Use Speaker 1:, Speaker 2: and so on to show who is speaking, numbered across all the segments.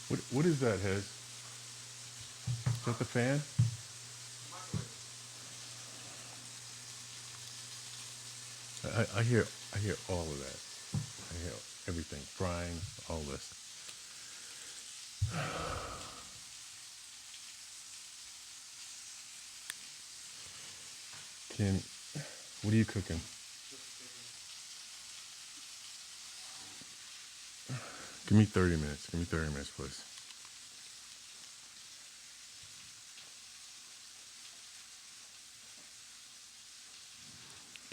Speaker 1: What is that, Hez? Is that the fan? I hear all of that. I hear everything, frying, all this. Can What are you cooking? Give me 30 minutes. Give me 30 minutes, please.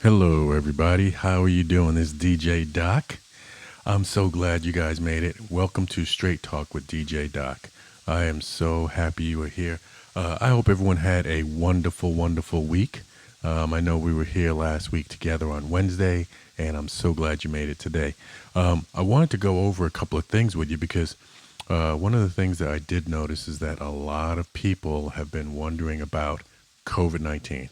Speaker 1: Hello, everybody. How are you doing? This is DJ Doc. I'm so glad you guys made it. Welcome to Straight Talk with DJ Doc. I am so happy you are here. I hope everyone had a wonderful, wonderful week. I know we were here last week together on Wednesday, and I'm so glad you made it today. I wanted to go over a couple of things with you because one of the things that I did notice is that a lot of people have been wondering about COVID-19.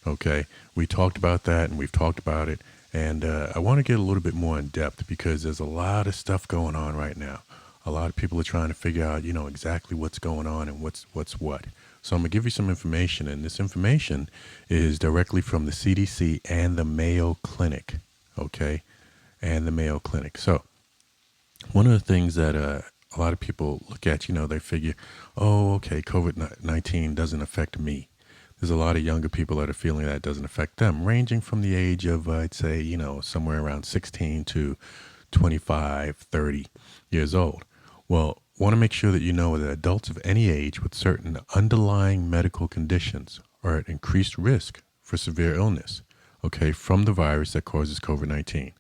Speaker 1: Okay, we talked about that and we've talked about it. And I want to get a little bit more in depth because there's a lot of stuff going on right now. A lot of people are trying to figure out, exactly what's going on and what's what. So I'm going to give you some information. And this information is directly from the CDC and the Mayo Clinic. Okay, and the Mayo Clinic. So one of the things that a lot of people look at, they figure, oh, okay, COVID-19 doesn't affect me. There's a lot of younger people that are feeling that it doesn't affect them, ranging from the age of, I'd say, somewhere around 16 to 25, 30 years old. Well, want to make sure that you know that adults of any age with certain underlying medical conditions are at increased risk for severe illness, okay, from the virus that causes COVID-19.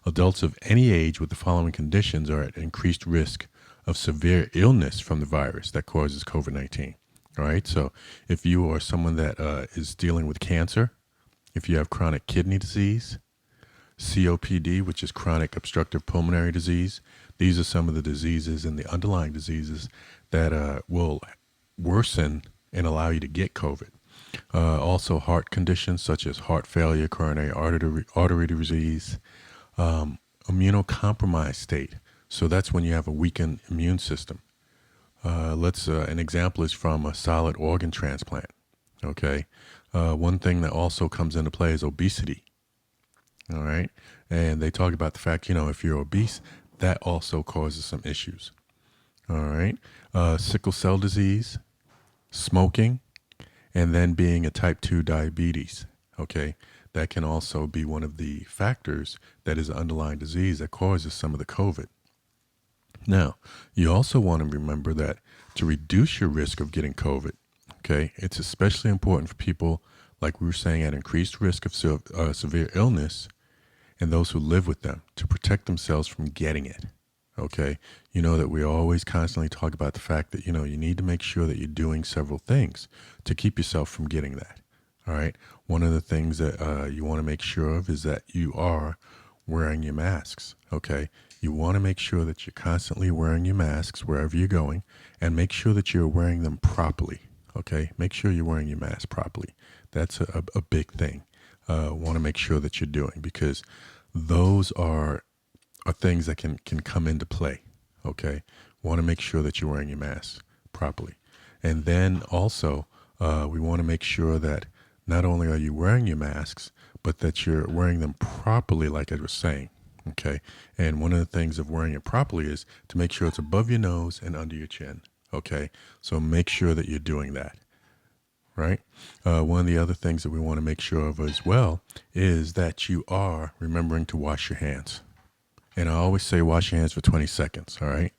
Speaker 1: Adults of any age with the following conditions are at increased risk of severe illness from the virus that causes COVID-19. All right. So if you are someone that is dealing with cancer, if you have chronic kidney disease, COPD, which is chronic obstructive pulmonary disease, these are some of the diseases and the underlying diseases that will worsen and allow you to get COVID. Also heart conditions such as heart failure, coronary artery disease, immunocompromised state. So that's when you have a weakened immune system. An example is from a solid organ transplant. Okay. One thing that also comes into play is obesity. All right. And they talk about the fact, if you're obese, that also causes some issues. All right. Sickle cell disease, smoking, and then being a type 2 diabetes. Okay. That can also be one of the factors that is an underlying disease that causes some of the COVID. Now, you also want to remember that to reduce your risk of getting COVID, okay, it's especially important for people, like we were saying, at increased risk of severe illness and those who live with them to protect themselves from getting it, okay? You know that we always constantly talk about the fact that, you need to make sure that you're doing several things to keep yourself from getting that, all right? One of the things that you want to make sure of is that you are wearing your masks, okay? You want to make sure that you're constantly wearing your masks wherever you're going and make sure that you're wearing them properly, okay? Make sure you're wearing your mask properly. That's a big thing. Want to make sure that you're doing because those are things that can come into play, okay? Want to make sure that you're wearing your mask properly. And then also, we want to make sure that not only are you wearing your masks, but that you're wearing them properly, like I was saying. Okay. And one of the things of wearing it properly is to make sure it's above your nose and under your chin. Okay. So make sure that you're doing that. Right. One of the other things that we want to make sure of as well is that you are remembering to wash your hands. And I always say wash your hands for 20 seconds. All right.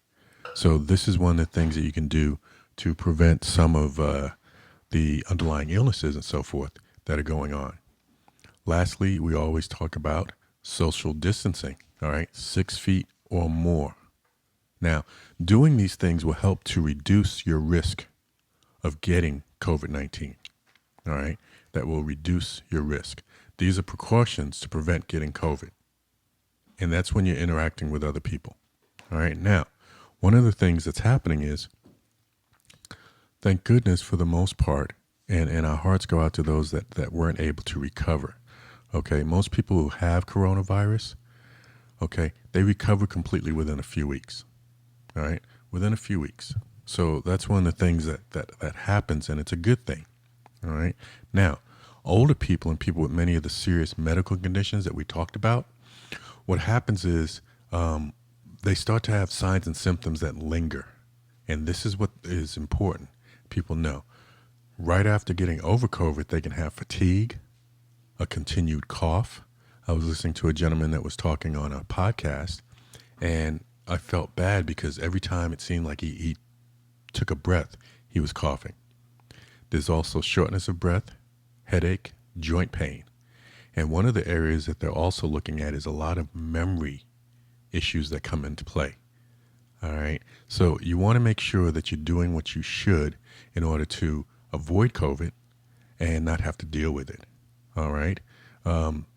Speaker 1: So this is one of the things that you can do to prevent some of the underlying illnesses and so forth that are going on. Lastly, we always talk about social distancing, all right, 6 feet or more. Now, doing these things will help to reduce your risk of getting COVID-19, all right? That will reduce your risk. These are precautions to prevent getting COVID. And that's when you're interacting with other people, all right? Now, one of the things that's happening is, thank goodness for the most part, and our hearts go out to those that weren't able to recover. Okay, most people who have coronavirus, okay, they recover completely within a few weeks. All right, within a few weeks. So that's one of the things that happens, and it's a good thing. All right. Now, older people and people with many of the serious medical conditions that we talked about, what happens is they start to have signs and symptoms that linger. And this is what is important. People know right after getting over COVID, they can have fatigue, a continued cough. I was listening to a gentleman that was talking on a podcast, and I felt bad because every time it seemed like he took a breath, he was coughing. There's also shortness of breath, headache, joint pain. And one of the areas that they're also looking at is a lot of memory issues that come into play. All right. So you want to make sure that you're doing what you should in order to avoid COVID and not have to deal with it. All right.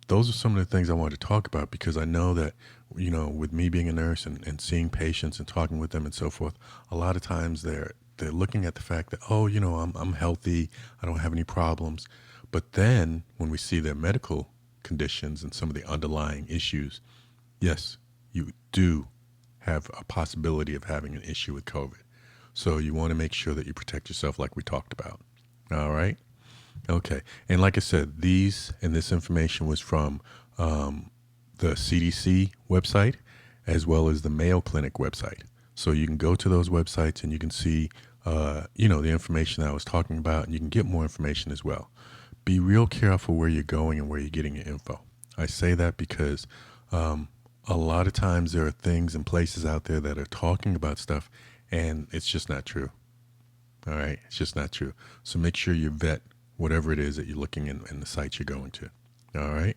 Speaker 1: Those are some of the things I wanted to talk about because I know that, with me being a nurse and seeing patients and talking with them and so forth, a lot of times they're looking at the fact that, I'm healthy. I don't have any problems. But then when we see their medical conditions and some of the underlying issues, yes, you do have a possibility of having an issue with COVID. So you want to make sure that you protect yourself like we talked about. All right. Okay. And like I said, this information was from the CDC website as well as the Mayo Clinic website. So you can go to those websites and you can see, the information that I was talking about, and you can get more information as well. Be real careful where you're going and where you're getting your info. I say that because a lot of times there are things and places out there that are talking about stuff and it's just not true. All right. It's just not true. So make sure you vet whatever it is that you're looking in the sites you're going to. All right.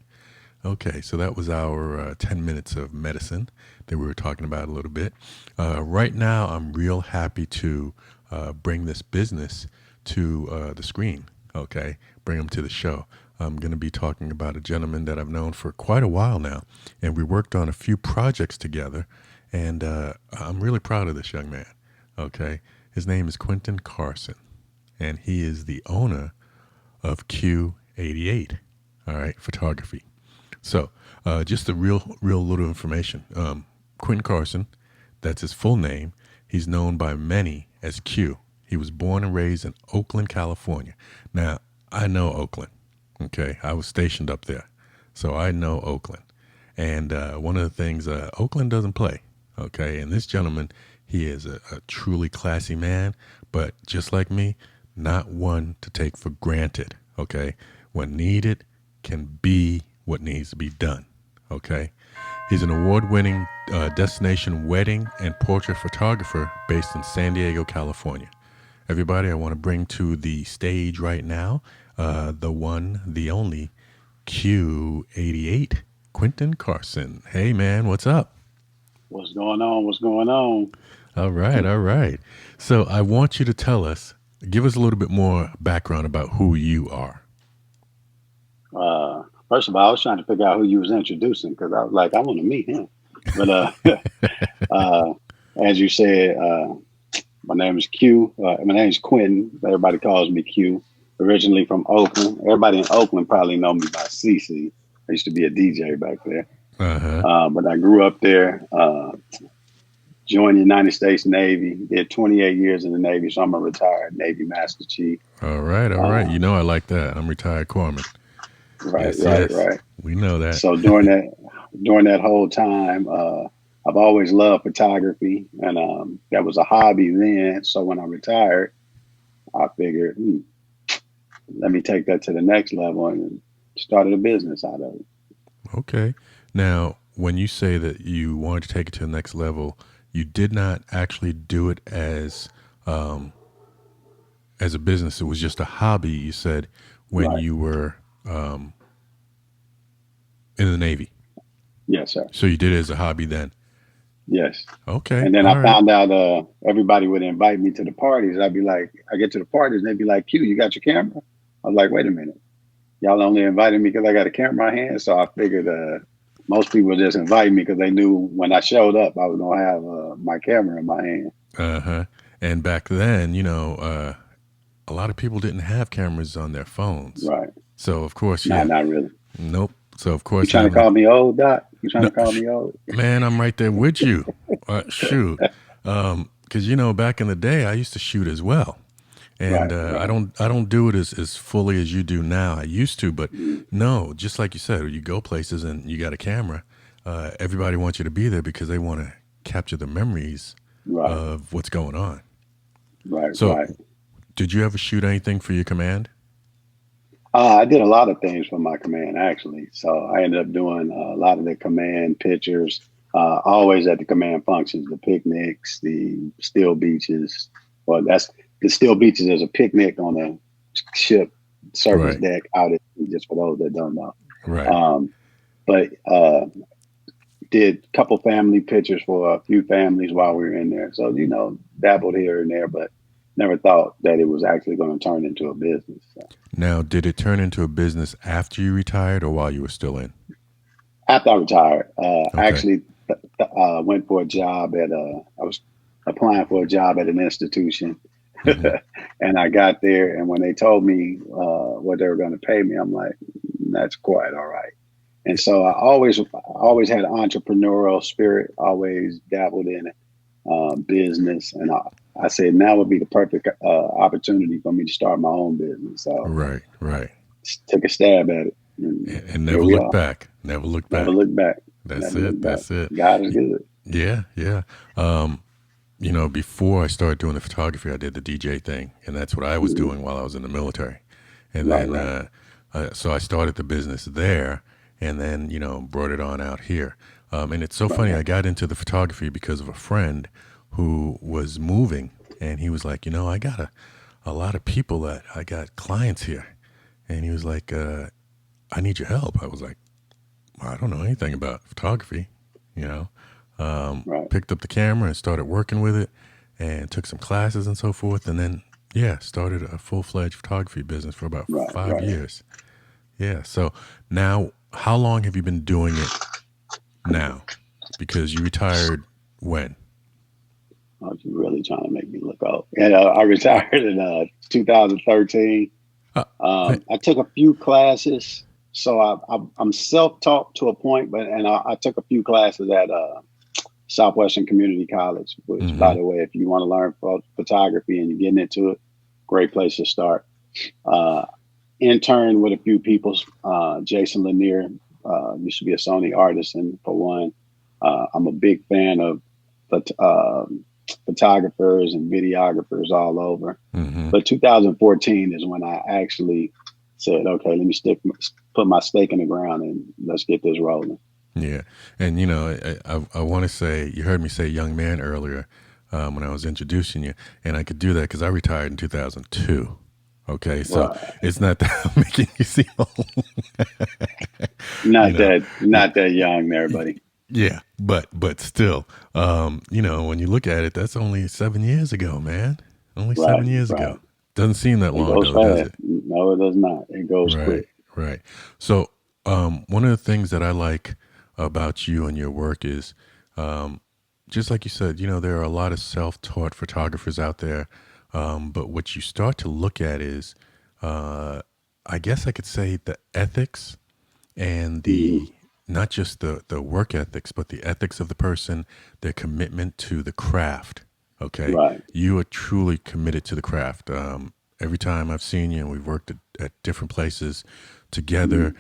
Speaker 1: Okay. So that was our 10 minutes of medicine that we were talking about a little bit. Right now, I'm real happy to bring this business to the screen. Okay. Bring them to the show. I'm going to be talking about a gentleman that I've known for quite a while now, and we worked on a few projects together, and I'm really proud of this young man, okay? His name is Quentin Carson, and he is the owner of Q88, all right, photography. So just the real little information. Quentin Carson, that's his full name. He's known by many as Q. He was born and raised in Oakland, California. Now, I know Oakland. Okay, I was stationed up there, so I know Oakland. And one of the things, Oakland doesn't play. Okay, and this gentleman, he is a truly classy man, but just like me, not one to take for granted. Okay, when needed can be what needs to be done. Okay, he's an award-winning destination wedding and portrait photographer based in San Diego, California. Everybody, I want to bring to the stage right now the one, the only, Q88, Quentin Carson. Hey, man, what's up?
Speaker 2: What's going on? What's going on?
Speaker 1: All right, all right. So I want you to give us a little bit more background about who you are.
Speaker 2: First of all, I was trying to figure out who you was introducing because I was like, I want to meet him. But uh, as you said, my name is Q. My name is Quentin. Everybody calls me Q. Originally from Oakland. Everybody in Oakland probably know me by CC. I used to be a DJ back there.
Speaker 1: Uh-huh.
Speaker 2: But I grew up there. Joined the United States Navy. Did 28 years in the Navy, so I'm a retired Navy Master Chief.
Speaker 1: All right, all right. I like that. I'm retired corpsman.
Speaker 2: Right,
Speaker 1: Yes,
Speaker 2: right,
Speaker 1: yes.
Speaker 2: right.
Speaker 1: We know that.
Speaker 2: So during that whole time, I've always loved photography, and that was a hobby then. So when I retired, I figured, let me take that to the next level and started a business out of it.
Speaker 1: Okay. Now, when you say that you wanted to take it to the next level, you did not actually do it as a business. It was just a hobby, you said, when
Speaker 2: Right.
Speaker 1: you were in the Navy.
Speaker 2: Yes, sir.
Speaker 1: So you did it as a hobby then.
Speaker 2: Yes.
Speaker 1: Okay.
Speaker 2: And then I
Speaker 1: All right.
Speaker 2: found out everybody would invite me to the parties. I'd be like, I get to the parties and they'd be like, Q, you got your camera? I was like, wait a minute. Y'all only invited me because I got a camera in my hand. So I figured most people just invited me because they knew when I showed up, I was going to have my camera in my hand.
Speaker 1: Uh-huh. And back then, a lot of people didn't have cameras on their phones.
Speaker 2: Right.
Speaker 1: So, of course,
Speaker 2: Nah,
Speaker 1: yeah.
Speaker 2: not really.
Speaker 1: Nope. So, of
Speaker 2: You
Speaker 1: course,
Speaker 2: trying to
Speaker 1: having
Speaker 2: call me old, Doc? You trying
Speaker 1: no,
Speaker 2: to call me old?
Speaker 1: man, I'm right there with you. Shoot. because back in the day, I used to shoot as well, and
Speaker 2: Right, right.
Speaker 1: I don't do it as fully as you do now. I used to, but
Speaker 2: Mm,
Speaker 1: no, just like you said, you go places and you got a camera. Everybody wants you to be there because they want to capture the memories
Speaker 2: right,
Speaker 1: of what's going on.
Speaker 2: right,
Speaker 1: So,
Speaker 2: right.
Speaker 1: did you ever shoot anything for your command?
Speaker 2: I did a lot of things for my command actually. So I ended up doing a lot of the command pictures, always at the command functions, the picnics, the still beaches. Well, that's the still beaches. There's a picnic on a ship service
Speaker 1: Right,
Speaker 2: deck out at sea, just for those that don't know.
Speaker 1: right.
Speaker 2: Um, but did a couple family pictures for a few families while we were in there. So, dabbled here and there, but never thought that it was actually going to turn into a business. So
Speaker 1: Now, did it turn into a business after you retired or while you were still in?
Speaker 2: after I retired,
Speaker 1: Okay.
Speaker 2: actually went for a job I was applying for a job at an institution.
Speaker 1: Hmm.
Speaker 2: And I got there, and when they told me what they were going to pay me, I'm like, that's quite all right. And so I always had an entrepreneurial spirit, always dabbled in it, business. And I said now would be the perfect opportunity for me to start my own business. So
Speaker 1: Right,
Speaker 2: I
Speaker 1: right.
Speaker 2: took a stab at it. And
Speaker 1: And
Speaker 2: here
Speaker 1: never
Speaker 2: we
Speaker 1: look
Speaker 2: are.
Speaker 1: back. Never look
Speaker 2: Never
Speaker 1: back.
Speaker 2: look back.
Speaker 1: That's
Speaker 2: Never look
Speaker 1: it.
Speaker 2: back.
Speaker 1: That's it.
Speaker 2: God is good.
Speaker 1: Yeah, yeah. Um, before I started doing the photography, I did the DJ thing, and that's what I was
Speaker 2: Mhm.
Speaker 1: doing while I was in the military. And
Speaker 2: Right,
Speaker 1: then,
Speaker 2: right,
Speaker 1: so I started the business there, and then brought it on out here. And it's so
Speaker 2: right,
Speaker 1: funny. I
Speaker 2: right.
Speaker 1: got into the photography because of a friend who was moving, and he was like, I got a lot of people that I got clients here, and he was like, I need your help. I was like, I don't know anything about photography, you know.
Speaker 2: Right,
Speaker 1: Picked up the camera and started working with it, and took some classes and so forth, and then yeah, started a full fledged photography business for about
Speaker 2: right,
Speaker 1: 5 years. Yeah. So now, how long have you been doing it now? Because you retired when?
Speaker 2: I was really trying to make me look old. And I retired in 2013.
Speaker 1: Uh, I-
Speaker 2: I took a few classes, so I'm self-taught to a point, but I took a few classes at Southwestern Community College. Which, by
Speaker 1: mm-hmm.
Speaker 2: the way, if you want to learn photography and you're getting into it, great place to start. Uh, Interned with a few people. Jason Lanier used to be a Sony artist, and for one, I'm a big fan of but photographers and videographers all over.
Speaker 1: Mm-hmm.
Speaker 2: But 2014 is when I actually said, okay, let me put my stake in the ground and let's get this rolling.
Speaker 1: Yeah, and I want to say you heard me say young man earlier when I was introducing you, and I could do that because I retired in 2002. Okay, so
Speaker 2: Right.
Speaker 1: it's not that I'm making you seem old, you
Speaker 2: Not
Speaker 1: know.
Speaker 2: that not that young there, buddy.
Speaker 1: Yeah, but still, when you look at it, that's only 7 years ago, man. Only
Speaker 2: Right,
Speaker 1: 7 years
Speaker 2: right.
Speaker 1: ago. Doesn't seem that
Speaker 2: It
Speaker 1: long
Speaker 2: goes
Speaker 1: though, does
Speaker 2: fast.
Speaker 1: it?
Speaker 2: No, it does not. It goes
Speaker 1: Right,
Speaker 2: quick.
Speaker 1: right. So, one of the things that I like about you and your work is, um, just like you said, there are a lot of self-taught photographers out there, but what you start to look at is, uh, I guess I could say the ethics and
Speaker 2: Hmm.
Speaker 1: the not just the work ethics, but the ethics of the person, their commitment to the craft. Okay,
Speaker 2: Right.
Speaker 1: you are truly committed to the craft. Every time I've seen you, and we've worked at different places together,
Speaker 2: Hmm.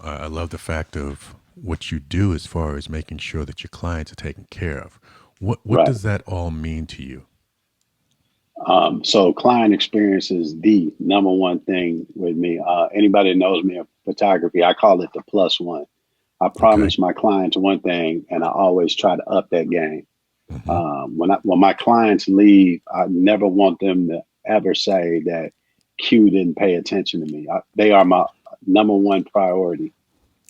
Speaker 1: I love the fact of what you do as far as making sure that your clients are taken care of. What
Speaker 2: Right.
Speaker 1: does that all mean to you?
Speaker 2: So client experience is the number one thing with me. Anybody that knows me in photography, I call it the plus one. I
Speaker 1: Okay.
Speaker 2: promise my clients one thing, and I always try to up that game.
Speaker 1: Hmm.
Speaker 2: When my clients leave, I never want them to ever say that Q didn't pay attention to me. They are my number one priority.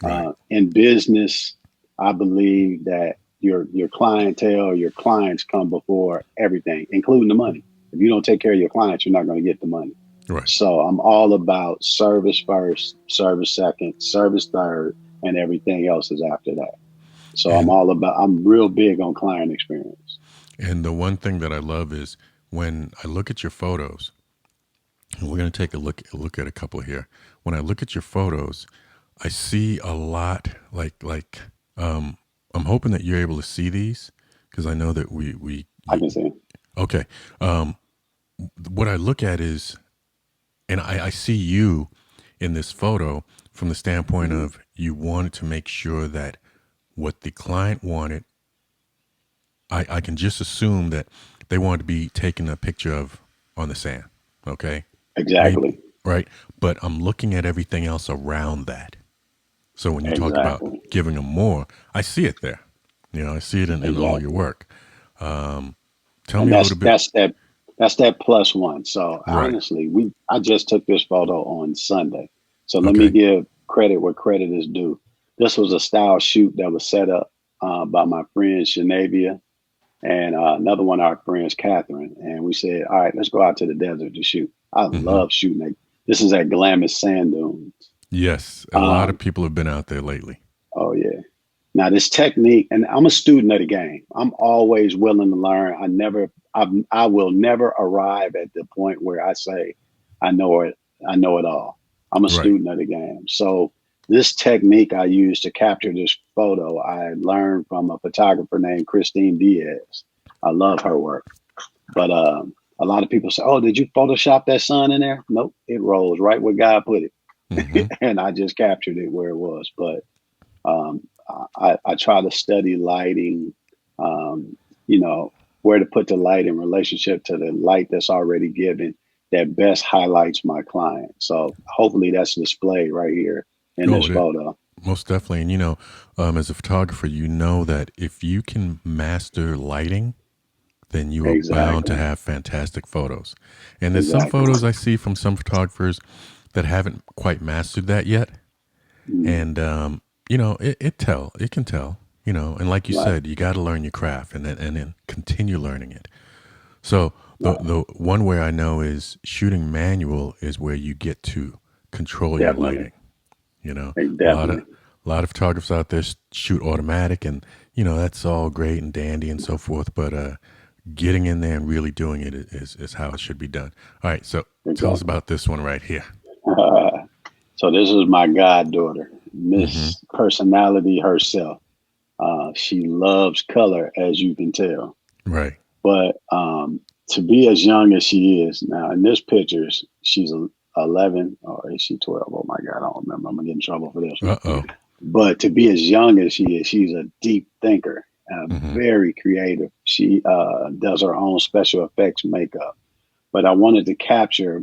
Speaker 1: Right.
Speaker 2: In business, I believe that your clientele, your clients come before everything, including the money. If you don't take care of your clients, you're not going to get the money.
Speaker 1: Right.
Speaker 2: So I'm all about service first, service second, service third, and everything else is after that. So
Speaker 1: And
Speaker 2: I'm real big on client experience.
Speaker 1: and the one thing that I love is when I look at your photos, and we're going to take a look at a couple here. When I look at your photos, I see a lot um I'm hoping that you're able to see these because I know that we
Speaker 2: I can see.
Speaker 1: Okay. Um, what I look at is, and I see you in this photo from the standpoint
Speaker 2: Hmm.
Speaker 1: of you wanted to make sure that what the client wanted, I can just assume that they wanted to be taking a picture of on the sand. Okay. Maybe,
Speaker 2: Exactly.
Speaker 1: right. But I'm looking at everything else around that. So when you talk about
Speaker 2: Exactly.
Speaker 1: giving them more, I see it there. I see it in all your
Speaker 2: Exactly.
Speaker 1: work. Tell
Speaker 2: And
Speaker 1: me a little bit.
Speaker 2: that's that plus one. So
Speaker 1: Right.
Speaker 2: honestly, I just took this photo on Sunday. So let me
Speaker 1: Okay.
Speaker 2: give credit where credit is due. This was a style shoot that was set up by my friend Shanavia and another one of our friends, Catherine. And we said, all right, let's go out to the desert to shoot. I
Speaker 1: Hmm.
Speaker 2: love shooting. This is at Glamis Sand Dunes.
Speaker 1: Yes. A lot of
Speaker 2: Um,
Speaker 1: people have been out there lately.
Speaker 2: oh yeah. Now this technique, and I'm a student of the game. I'm always willing to learn. I will never arrive at the point where I say, I know it, I know it all. I'm a
Speaker 1: Right.
Speaker 2: student of the game. So this technique I used to capture this photo, I learned from a photographer named Christine Diaz. I love her work. But a lot of people say, "Oh, did you Photoshop that sun in there?" Nope, it rolls right where God put
Speaker 1: Hmm.
Speaker 2: it, and I just captured it where it was. But um, I try to study lighting, um, you know, where to put the light in relationship to the light that's already given that best highlights my client. So hopefully that's displayed right here in
Speaker 1: Oh,
Speaker 2: this photo.
Speaker 1: most definitely. And as a photographer, you know that if you can master lighting, then you are bound to
Speaker 2: Exactly.
Speaker 1: have fantastic photos. And there's some
Speaker 2: Exactly.
Speaker 1: photos I see from some photographers that haven't quite mastered that yet.
Speaker 2: Mm,
Speaker 1: And it can tell. And like you
Speaker 2: right.
Speaker 1: said, you got to learn your craft and then continue learning it. So
Speaker 2: Right.
Speaker 1: the one way I know is shooting manual is where you get to control your
Speaker 2: Definitely.
Speaker 1: lighting. You know, a lot of
Speaker 2: Definitely.
Speaker 1: a lot of photographers out there shoot automatic, and that's all great and dandy and so forth. But getting in there and really doing it is how it should be done. All right, so tell us
Speaker 2: Exactly.
Speaker 1: about this one right here.
Speaker 2: So this is my goddaughter,
Speaker 1: Hmm.
Speaker 2: Miss Personality herself. She loves color, as you can tell.
Speaker 1: Right.
Speaker 2: But to be as young as she is now, in this picture, she's 11 or is she 12? Oh my God, I don't remember. I'm gonna get in trouble for this one.
Speaker 1: Uh oh.
Speaker 2: But to be as young as she is, she's a deep thinker,
Speaker 1: Hmm.
Speaker 2: very creative. She does her own special effects makeup. But I wanted to capture.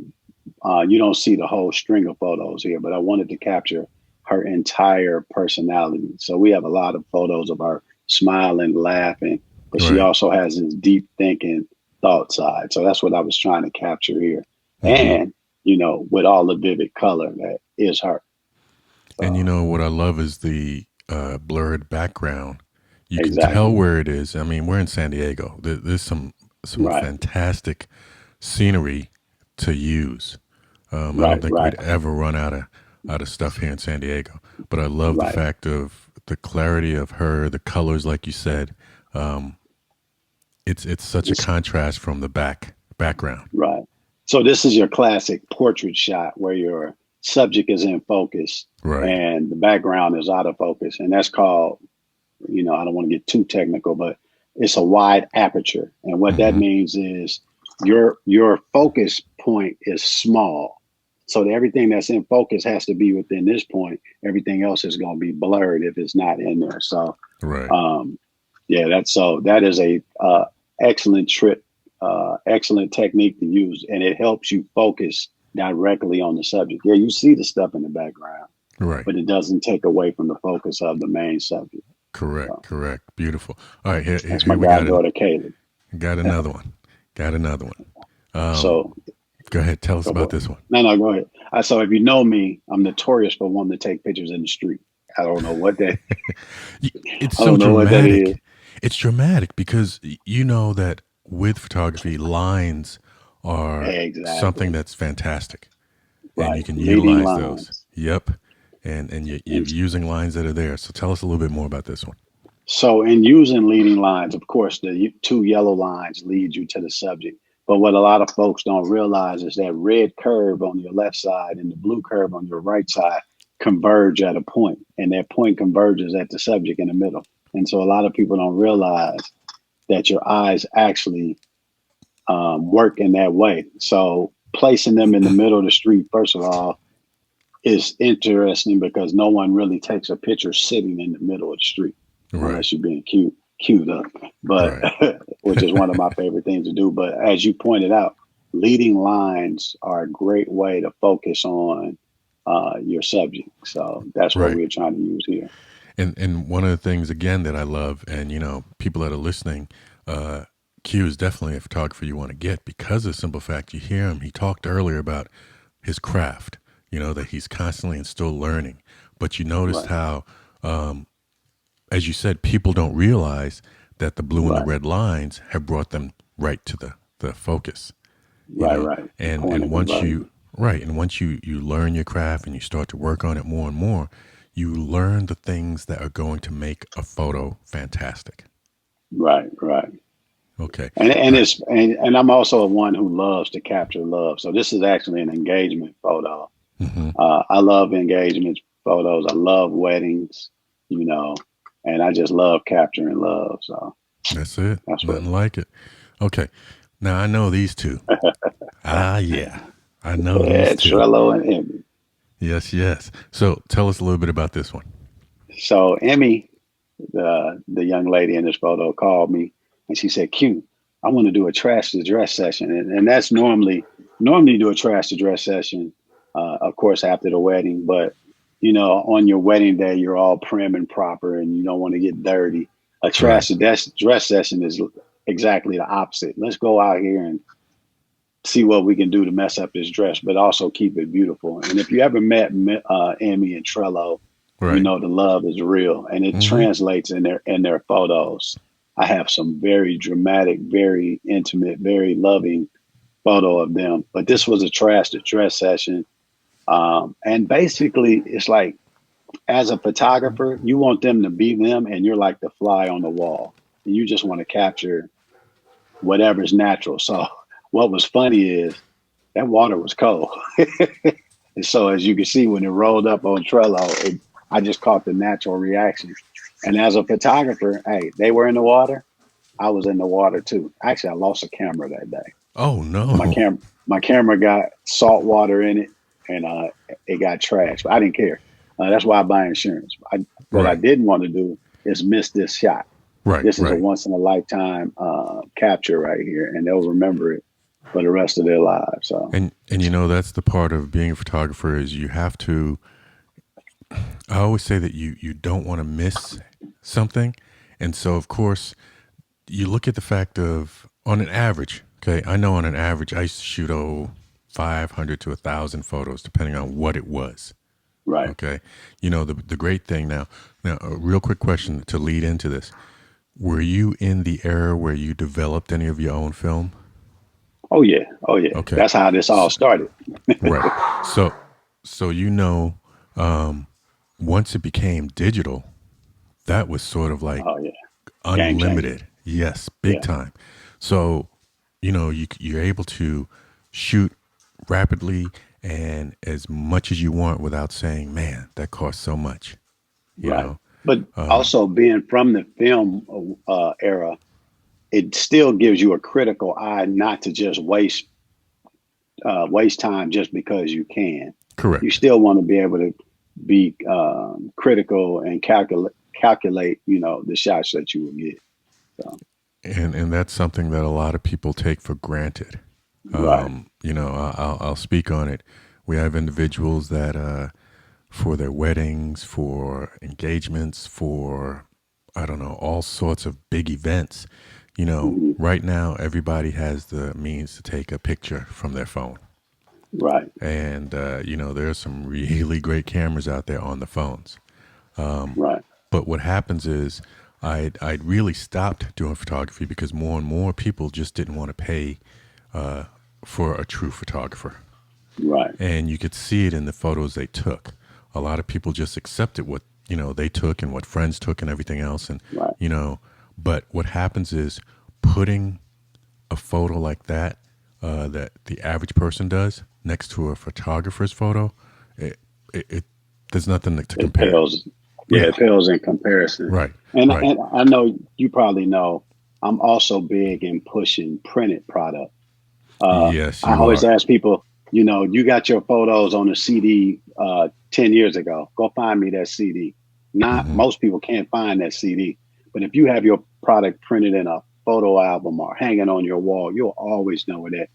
Speaker 2: You don't see the whole string of photos here, but I wanted to capture her entire personality. So we have a lot of photos of her smiling, laughing, but she
Speaker 1: Right.
Speaker 2: also has this deep thinking thought side. So that's what I was trying to capture here.
Speaker 1: Hmm.
Speaker 2: And, with all the vivid color that is her.
Speaker 1: And
Speaker 2: So
Speaker 1: what I love is the blurred background. You can tell
Speaker 2: exactly.
Speaker 1: where it is. I mean, we're in San Diego. There's some
Speaker 2: Right.
Speaker 1: fantastic scenery to use. I don't
Speaker 2: Right.
Speaker 1: think
Speaker 2: Right.
Speaker 1: we'd ever run out of stuff here in San Diego. But I love the
Speaker 2: Right.
Speaker 1: fact of the clarity of her, the colors, like you said. Um, it's such a
Speaker 2: It's
Speaker 1: contrast from the background.
Speaker 2: right. So this is your classic portrait shot where your subject is in focus
Speaker 1: Right.
Speaker 2: and the background is out of focus. And that's called, I don't want to get too technical, but it's a wide aperture. And what that
Speaker 1: Hmm.
Speaker 2: means is your focus point is small. So that everything that's in focus has to be within this point. Everything else is going to be blurred if it's not in there. So
Speaker 1: Right.
Speaker 2: um, yeah, that is a excellent trick, excellent technique to use, and it helps you focus directly on the subject. Yeah, you see the stuff in the background,
Speaker 1: Right.
Speaker 2: but it doesn't take away from the focus of the main subject.
Speaker 1: Correct.
Speaker 2: So
Speaker 1: Beautiful. Beautiful. All right. Here, here,
Speaker 2: that's my
Speaker 1: here we got
Speaker 2: goddaughter, Kaylee.
Speaker 1: got another one. Got another one. Um,
Speaker 2: So
Speaker 1: Go ahead. Tell us
Speaker 2: go
Speaker 1: about
Speaker 2: for it.
Speaker 1: this one.
Speaker 2: No, go ahead. So if you know me, I'm notorious for wanting to take pictures in the street. I don't know what that.
Speaker 1: It's
Speaker 2: I
Speaker 1: so
Speaker 2: don't know what that is.
Speaker 1: dramatic. It's dramatic because you know that with photography, lines are something
Speaker 2: Exactly.
Speaker 1: that's fantastic, and you
Speaker 2: Right.
Speaker 1: can
Speaker 2: Leading
Speaker 1: utilize those.
Speaker 2: lines.
Speaker 1: Yep, and you're
Speaker 2: And
Speaker 1: using lines that are there. So tell us a little bit more about this one.
Speaker 2: so, in using leading lines, of course, the two yellow lines lead you to the subject. But what a lot of folks don't realize is that red curve on your left side and the blue curve on your right side converge at a point, and that point converges at the subject in the middle. And so, a lot of people don't realize that your eyes actually work in that way. So placing them in the middle of the street, first of all, is interesting because no one really takes a picture sitting in the middle of the street
Speaker 1: Right.
Speaker 2: unless you're being queued up. But
Speaker 1: Right.
Speaker 2: which is one of my favorite things to do. But as you pointed out, leading lines are a great way to focus on your subject. So that's what
Speaker 1: Right.
Speaker 2: we're trying to use here.
Speaker 1: And one of the things again that I love, and people that are listening, uh, Q is definitely a photographer you want to get because of the simple fact you hear him. He talked earlier about his craft. That he's constantly and still learning. But you noticed
Speaker 2: Right,
Speaker 1: how, um, as you said, people don't realize that the blue and the
Speaker 2: right,
Speaker 1: red lines have brought them right to the focus.
Speaker 2: right. The point
Speaker 1: And
Speaker 2: of
Speaker 1: once you
Speaker 2: conversion.
Speaker 1: right, and once you learn your craft and you start to work on it more and more, you learn the things that are going to make a photo fantastic.
Speaker 2: Right.
Speaker 1: Okay.
Speaker 2: And
Speaker 1: All right.
Speaker 2: it's and I'm also one who loves to capture love. So this is actually an engagement photo.
Speaker 1: Mm-hmm.
Speaker 2: I love engagement photos. I love weddings, you know, and I just love capturing love. So
Speaker 1: That's it.
Speaker 2: that's what.
Speaker 1: Nothing like it. Okay. Now I know these two. Ah, yeah. I know these
Speaker 2: Yeah,
Speaker 1: two.
Speaker 2: Trello and Emmy.
Speaker 1: Yes, yes. So tell us a little bit about this one.
Speaker 2: So Emmy, the young lady in this photo, called me and she said, "Q, I want to do a trash to dress session," and that's normally you do a trash to dress session, of course after the wedding, but on your wedding day you're all prim and proper and you don't want to get dirty. A
Speaker 1: Right.
Speaker 2: trash to dress session is exactly the opposite. Let's go out here and see what we can do to mess up this dress, but also keep it beautiful. And if you ever met Emmy and Trello, you
Speaker 1: Right.
Speaker 2: know the love is real, and it
Speaker 1: Mm-hmm.
Speaker 2: translates in their photos. I have some very dramatic, very intimate, very loving photo of them. But this was a trash to dress session, and basically, it's like as a photographer, you want them to be them, and you're like the fly on the wall. And you just want to capture whatever's natural. So what was funny is that water was cold. And so, as you can see, when it rolled up on Trello, I just caught the natural reaction. And as a photographer, hey, they were in the water. I was in the water too. Actually, I lost a camera that day.
Speaker 1: Oh
Speaker 2: My
Speaker 1: no.
Speaker 2: cam, my camera got salt water in it, and it got trashed. But I didn't care. That's why I buy insurance. What I
Speaker 1: Right.
Speaker 2: didn't want to do is miss this shot.
Speaker 1: Right.
Speaker 2: This is a
Speaker 1: Right.
Speaker 2: once in a lifetime capture right here, and they'll remember it for the rest of their lives. So,
Speaker 1: And that's the part of being a photographer is you have to. I always say that you don't want to miss something, and so of course you look at the fact of on an average. Okay, I know on an average I used to shoot 500 to 1,000 photos depending on what it was.
Speaker 2: right.
Speaker 1: Okay, the great thing now a real quick question to lead into this: were you in the era where you developed any of your own film?
Speaker 2: Oh yeah, oh yeah.
Speaker 1: Okay,
Speaker 2: That's how this all
Speaker 1: so,
Speaker 2: started.
Speaker 1: right. So um, once it became digital, that was sort of like
Speaker 2: Oh yeah, game changer.
Speaker 1: unlimited. Yes, big
Speaker 2: Yeah,
Speaker 1: time. So you're able to shoot rapidly and as much as you want without saying, "Man, that costs so much." You
Speaker 2: right.
Speaker 1: know.
Speaker 2: But
Speaker 1: Um,
Speaker 2: also being from the film era, it still gives you a critical eye not to just waste time just because you can. You
Speaker 1: correct.
Speaker 2: still want to be able to be critical and calculate, the shots that you will get. So,
Speaker 1: And that's something that a lot of people take for granted.
Speaker 2: right.
Speaker 1: I'll speak on it. We have individuals that for their weddings, for engagements, for I don't know, all sorts of big events.
Speaker 2: Hmm.
Speaker 1: Right now everybody has the means to take a picture from their phone.
Speaker 2: Right.
Speaker 1: And there's some really great cameras out there on the phones.
Speaker 2: Right.
Speaker 1: But what happens is I'd really stopped doing photography because more and more people just didn't want to pay uh, for a true photographer.
Speaker 2: Right.
Speaker 1: And you could see it in the photos they took. A lot of people just accepted what they took and what friends took and everything else, and
Speaker 2: Right.
Speaker 1: you know. But what happens is putting a photo like that that the average person does next to a photographer's photo, it there's nothing to
Speaker 2: It
Speaker 1: compare.
Speaker 2: pales. Yeah,
Speaker 1: Yeah,
Speaker 2: it pales in comparison.
Speaker 1: right,
Speaker 2: And
Speaker 1: right,
Speaker 2: and I know you probably know. I'm also big in pushing printed product.
Speaker 1: Yes,
Speaker 2: I
Speaker 1: you
Speaker 2: always
Speaker 1: are.
Speaker 2: ask people, you got your photos on a CD 10 years ago. Go find me that CD. Not
Speaker 1: Hmm.
Speaker 2: most people can't find that CD, but if you have your product printed in a photo album or hanging on your wall, you'll always know where that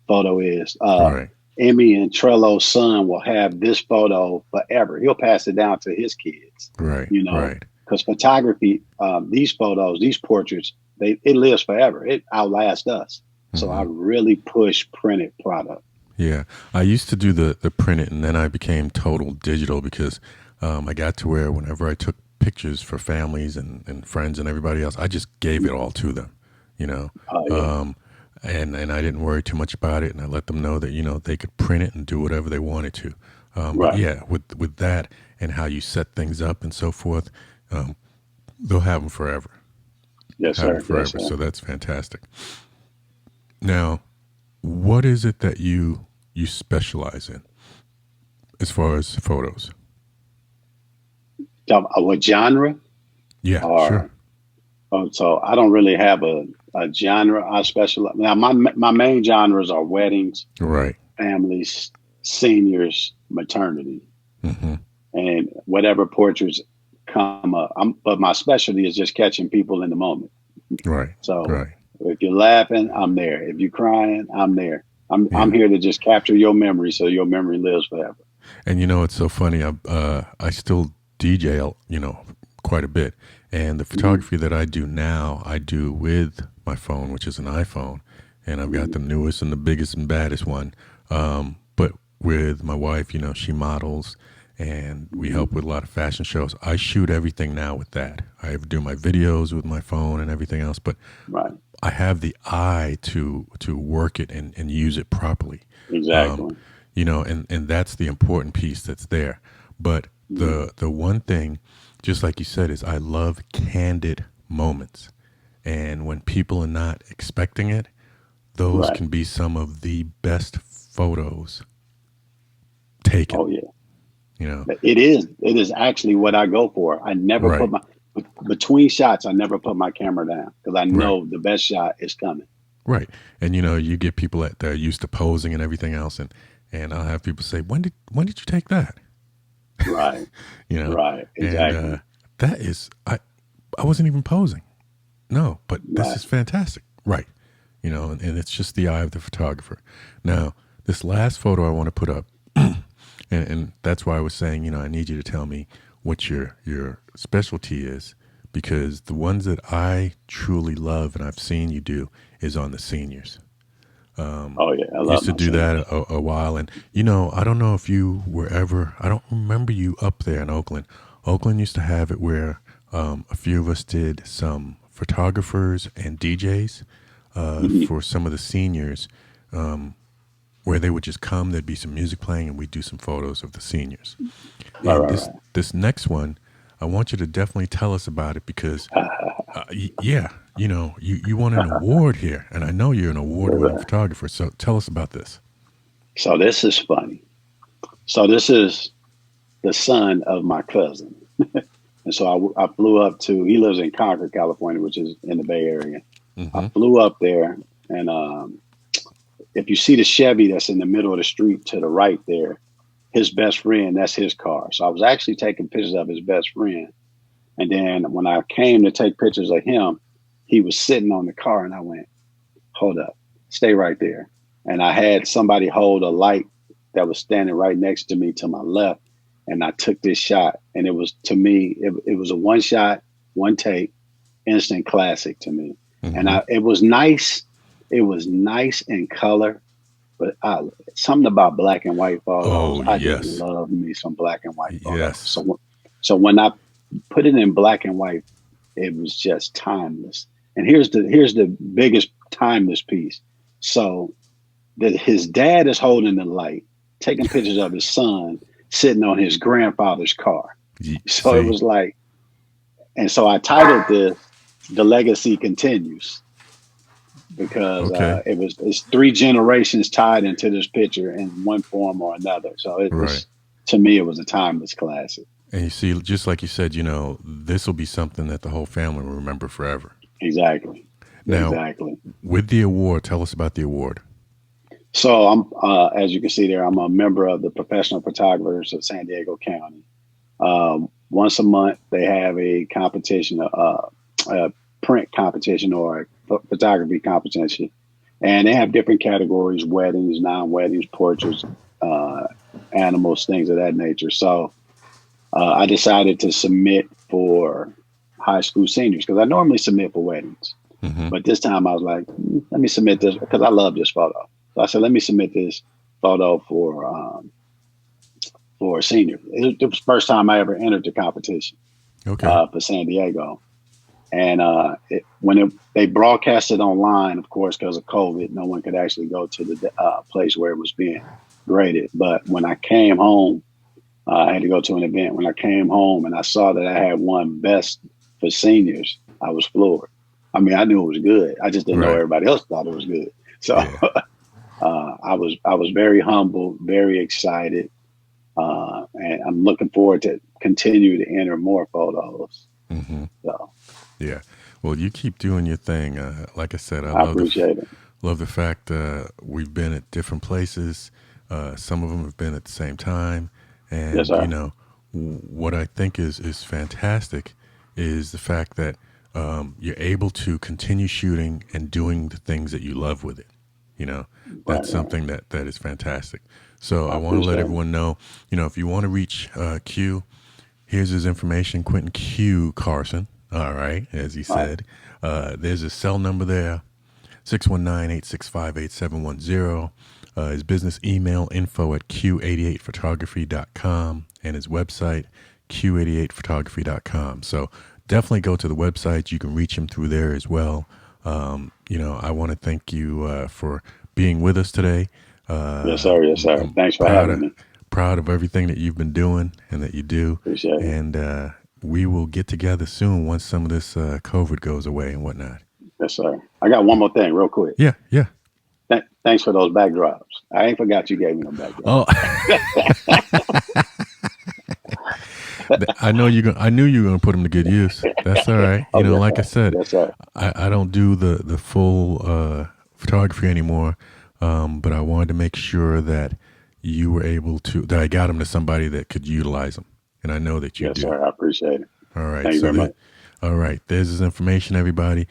Speaker 2: photo is.
Speaker 1: Right,
Speaker 2: Emmy and Trello's son will have this photo forever. He'll pass it down to his kids,
Speaker 1: right,
Speaker 2: you know,
Speaker 1: right.
Speaker 2: because photography, these photos, these portraits, it lives forever. It outlasts us. So I
Speaker 1: Hmm.
Speaker 2: really push printed product.
Speaker 1: Yeah, I used to do the print it, and then I became total digital because I got to where whenever I took pictures for families and friends and everybody else, I just gave it all to them, you know,
Speaker 2: Oh yeah,
Speaker 1: um, and I didn't worry too much about it, and I let them know that they could print it and do whatever they wanted to. But
Speaker 2: right.
Speaker 1: yeah, with that and how you set things up and so forth, um, they'll have them forever,
Speaker 2: Yes,
Speaker 1: have them
Speaker 2: sir. Yes,
Speaker 1: forever.
Speaker 2: sir.
Speaker 1: So that's fantastic. Now, what is it that you specialize in as far as photos?
Speaker 2: What genre?
Speaker 1: Yeah, sure.
Speaker 2: Or so I don't really have a genre. I specialize. Now my main genres are weddings,
Speaker 1: Right.
Speaker 2: families, seniors, maternity,
Speaker 1: Hmm.
Speaker 2: and whatever portraits come up. But my specialty is just catching people in the moment.
Speaker 1: Right.
Speaker 2: So
Speaker 1: Right.
Speaker 2: if you're laughing, I'm there. If you're crying, I'm there. I'm
Speaker 1: Yeah.
Speaker 2: here to just capture your memory so your memory lives forever.
Speaker 1: And it's so funny. I still DJ, quite a bit, and the
Speaker 2: Hmm.
Speaker 1: photography that I do now, I do with my phone, which is an iPhone, and I've got
Speaker 2: Hmm.
Speaker 1: the newest and the biggest and baddest one. But with my wife, she models, and we
Speaker 2: Hmm.
Speaker 1: help with a lot of fashion shows. I shoot everything now with that. I do my videos with my phone and everything else, but
Speaker 2: Right.
Speaker 1: I have the eye to work it and use it properly. Um,
Speaker 2: Exactly.
Speaker 1: and that's the important piece that's there. But
Speaker 2: Hmm.
Speaker 1: the one thing, just like you said, is I love candid moments. And when people are not expecting it, those
Speaker 2: Right.
Speaker 1: can be some of the best photos taken.
Speaker 2: Oh yeah.
Speaker 1: You know,
Speaker 2: It is. It is actually what I go for. I never put
Speaker 1: right,
Speaker 2: my between shots. I never put my camera down because I
Speaker 1: right,
Speaker 2: know the best shot is coming.
Speaker 1: right. And you get people that are used to posing and everything else, and I'll have people say, when did you take that?
Speaker 2: Right.
Speaker 1: You know,
Speaker 2: Right.
Speaker 1: and
Speaker 2: Exactly.
Speaker 1: that is I wasn't even posing. No, but this
Speaker 2: Right.
Speaker 1: is fantastic. Right. And it's just the eye of the photographer. Now, this last photo I want to put up, and that's why I was saying, I need you to tell me what your specialty is, because the ones that I truly love and I've seen you do is on the seniors.
Speaker 2: Oh yeah. I love
Speaker 1: Used to
Speaker 2: my
Speaker 1: do that
Speaker 2: seniors.
Speaker 1: a while, and I don't know if you were ever. I don't remember you up there in Oakland. Oakland used to have it where a few of us did some photographers and DJs
Speaker 2: Hmm.
Speaker 1: for some of the seniors, where they would just come. There'd be some music playing, and we'd do some photos of the seniors.
Speaker 2: Right.
Speaker 1: And
Speaker 2: Right.
Speaker 1: this next one, I want you to definitely tell us about it because,
Speaker 2: Right.
Speaker 1: yeah, you won an award here, and I know you're an award-winning
Speaker 2: Right.
Speaker 1: photographer. So tell us about this.
Speaker 2: So this is funny. So this is the son of my cousin, and so I flew up to. He lives in Concord, California, which is in the Bay Area. I
Speaker 1: Hmm.
Speaker 2: flew up there, and if you see the Chevy that's in the middle of the street to the right there, his best friend, that's his car. So I was actually taking pictures of his best friend. And then when I came to take pictures of him, he was sitting on the car and I went, hold up, stay right there. And I had somebody hold a light that was standing right next to me to my left. And I took this shot. And it was, to me, it was a one shot, one take, instant classic to me. And
Speaker 1: Hmm.
Speaker 2: it was nice. It was nice in color, but something about black and white photos.
Speaker 1: Oh
Speaker 2: I just
Speaker 1: yes,
Speaker 2: love me some black and white photos.
Speaker 1: yes.
Speaker 2: So when I put it in black and white, it was just timeless. And here's the biggest timeless piece. So that his dad is holding the light, taking pictures of his son sitting on his grandfather's car. So it
Speaker 1: See,
Speaker 2: was like, and so I titled this "The Legacy Continues" because
Speaker 1: okay,
Speaker 2: it's three generations tied into this picture in one form or another. So
Speaker 1: right.
Speaker 2: it's to me it was a timeless classic.
Speaker 1: And you see, just like you said, this will be something that the whole family will remember forever.
Speaker 2: Exactly.
Speaker 1: Now,
Speaker 2: exactly.
Speaker 1: with the award, tell us about the award.
Speaker 2: So as you can see there, I'm a member of the Professional Photographers of San Diego County. Once a month, they have a competition, a print competition or a photography competition, and they have different categories: weddings, non-weddings, portraits, uh, animals, things of that nature. So I decided to submit for high school seniors because I normally submit for weddings.
Speaker 1: Hmm.
Speaker 2: But this time I was like, let me submit this because I love this photo. So I said, let me submit this photo for a senior. It was the first time I ever entered the competition
Speaker 1: Okay.
Speaker 2: for San Diego. And they broadcast it online, of course, because of COVID, no one could actually go to the place where it was being graded. But when I came home, I had to go to an event. When I came home and I saw that I had won best for seniors, I was floored. I mean, I knew it was good. I just didn't know
Speaker 1: Right.
Speaker 2: everybody else thought it was good. So
Speaker 1: Yeah.
Speaker 2: I was very humble, very excited, and I'm looking forward to continue to enter more photos.
Speaker 1: Hmm.
Speaker 2: So
Speaker 1: Yeah. Well, you keep doing your thing. Like I said, I
Speaker 2: I
Speaker 1: love
Speaker 2: appreciate it.
Speaker 1: love the fact we've been at different places. Some of them have been at the same time,
Speaker 2: Yes,
Speaker 1: and
Speaker 2: sir.
Speaker 1: what I think is fantastic is the fact that you're able to continue shooting and doing the things that you love with it. You know,
Speaker 2: Right,
Speaker 1: that's
Speaker 2: right.
Speaker 1: something that is fantastic. So I
Speaker 2: I
Speaker 1: want to let
Speaker 2: appreciate it.
Speaker 1: everyone know, if you want to reach Q, here's his information, Quentin Q Carson. All right, as he
Speaker 2: Right.
Speaker 1: said, there's a cell number there, 619-865-8710. His business email, info at q88photography.com, and his website, q88photography.com. So definitely go to the website. You can reach him through there as well. I want to thank you for being with us today.
Speaker 2: Yes, sir. Yes, sir.
Speaker 1: I'm
Speaker 2: Thanks for
Speaker 1: proud
Speaker 2: having
Speaker 1: of
Speaker 2: me.
Speaker 1: proud of everything that you've been doing and that you do.
Speaker 2: Appreciate it.
Speaker 1: And we will get together soon once some of this COVID goes away and whatnot.
Speaker 2: Yes, sir. I got one more thing, real quick.
Speaker 1: Yeah, yeah.
Speaker 2: Thanks for those backdrops. I ain't forgot you gave me no backdrop.
Speaker 1: Oh, I knew you were gonna put them to good use. That's all right.
Speaker 2: Oh, yes,
Speaker 1: Like I
Speaker 2: sir.
Speaker 1: said,
Speaker 2: Yes, sir.
Speaker 1: I don't do the full photography anymore, but I wanted to make sure that you were able to that I got them to somebody that could utilize them, and I know that you
Speaker 2: Yes,
Speaker 1: do.
Speaker 2: sir. I appreciate it.
Speaker 1: All right.
Speaker 2: Thank you very much.
Speaker 1: All right. There's his information, everybody.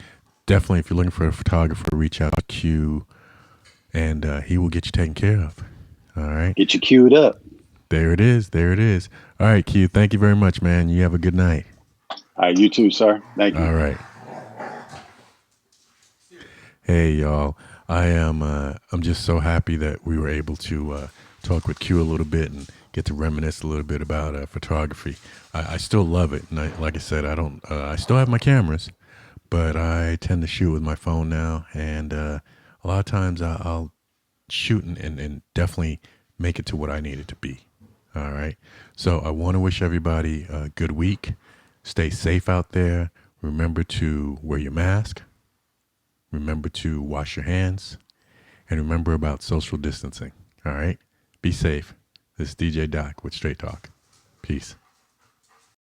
Speaker 1: Definitely, if you're looking for a photographer, reach out to Q, and he will get you taken care of. All right.
Speaker 2: Get you queued up.
Speaker 1: There it is. There it is. All right, Q. Thank you very much, man. You have a good night.
Speaker 2: All right, you too, sir. Thank you.
Speaker 1: All right. Hey, y'all. I'm just so happy that we were able to talk with Q a little bit and get to reminisce a little bit about photography. I still love it, and like I said, I don't. I still have my cameras, but I tend to shoot with my phone now, and a lot of times I'll shoot and definitely make it to what I need it to be. All right. So I want to wish everybody a good week. Stay safe out there. Remember to wear your mask. Remember to wash your hands. And remember about social distancing. All right. Be safe. This is DJ Doc with Straight Talk. Peace.